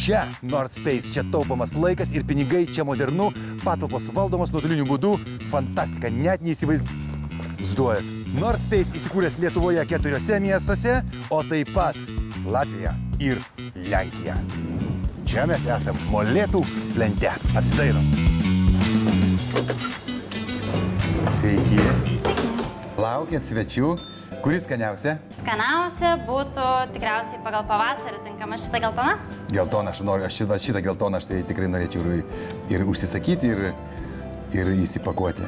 Čia Nord Space, čia taupomas laikas ir pinigai, čia modernu, patalpos valdomos nuotoliniu būdu, fantastika, net neįsivaizduojat. Nord Space įsikūręs Lietuvoje 4 miestuose, o taip pat Latvija ir Lenkija. Čia mes esam Molėtų plente. Apsidairom. Sveiki. Laukiant svečių. Kuris skaniausia? Skaniausia būtų tikriausiai pagal pavasarį tinkama šitą geltoną. Geltoną, šitą geltoną aš tai tikrai norėčiau ir užsisakyti, ir įsipakuoti.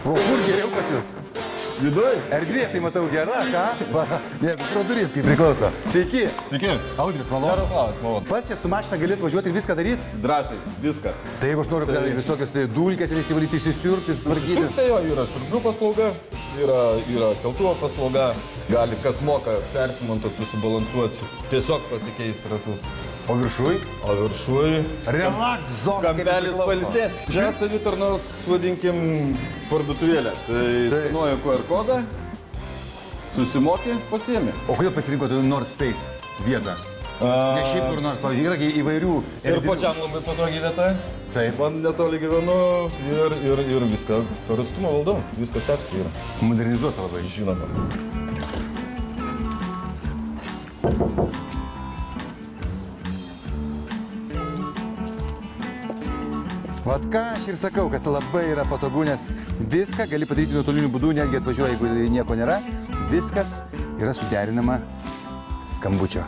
Pro kur geriau pas jūs? Viduj? Erdvė, tai matau gera, ką? Ne, pro duris kaip priklauso. Sveiki. Sveiki. Audrius, malonu. Jaroslavas, malonu. Pats čia su mašina galėtų važiuoti ir viską daryti? Drąsiai, viską. Tai jeigu aš noriu padaryti visokias dulkes ir įsivalyti, įsisiurti, sutvarkyti. Tai jo, yra siurblių paslauga, yra keltuvo paslauga, gali kas moka persimontuoti, susibalansuoti, tiesiog pasikeisti ratus. O viršui? O viršui... Relax zona. Kampelis pailsėti. Čia savitarnos, vadinkim, parduotuvėlė. Tai skanuoja QR kodą, susimokė, pasiėmė. O kodėl pasirinkote Nord Space vietą? Ne šiaip kur nors, pavyzdžiui, yra įvairių Ir pačiam labai patogi vieta. Taip. Man netoli gyvenu ir viską per atstumą valdau. Viskas apsi yra. Modernizuota labai. Žinoma. Vat ką aš ir sakau, kad labai yra patogu, nes viską gali padaryti nuotoliniu būdu, netgi atvažiuoja, jeigu nieko nėra. Viskas yra suderinama skambučio.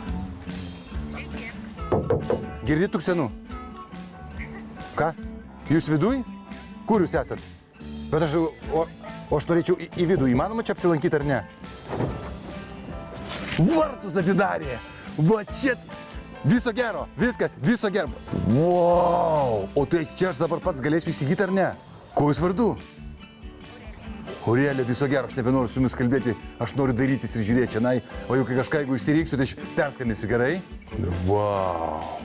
Girdit tuksenų? Ką? Jūs viduj? Kur jūs esat? Bet aš norėčiau į vidų. Įmanoma čia apsilankyti ar ne? Vartus atidarė! Va čia! Viso gero! Viskas! Viso gero! Wow! O tai čia aš dabar pats galėsiu įsigyti ar ne? Ko jūs vardu? Aurelija, viso gero, aš nebenoriu su jumis kalbėti, aš noriu darytis ir žiūrėti čia, o jau kai kažką, jeigu įsireiksiu, tai aš perskambinsiu, gerai? Wow!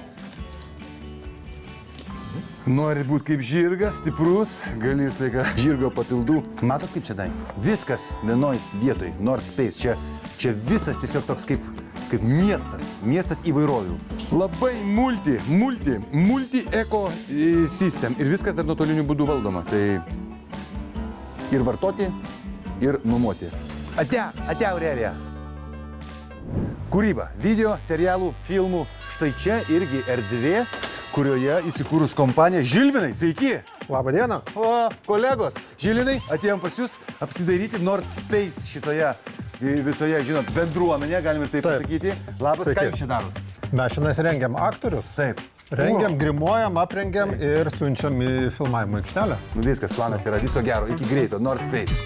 Nori būti kaip žirgas, stiprus, gali visą laiką žirgo papildų. Matot kaip čia dai? Viskas vienoj vietoj, Nord Space, čia visas tiesiog toks kaip miestas įvairovių. Labai multi ekosistem ir viskas dar nuotoliniu būdu valdoma. Tai ir vartoti, ir nuomoti. Ate, Aurelija. Kūryba, video, serialų, filmų. Štai čia irgi erdvė, kurioje įsikūrus kompanija. Žilvinai, sveiki! Labą dieną. O, kolegos, Žilinai, atėjom pas jūs apsidairyti Nord Space šitoje visoje, žinot, bendruomenė, galime taip pasakyti. Labas, Sveiki. ką jūs čia darot? Mes šiandien rengiam aktorius. Taip. Rengiam, grimuojam, aprengiam ir siunčiam į filmavimo aikštelę. Viskas, planas yra viso gero, iki greito, Nord Space.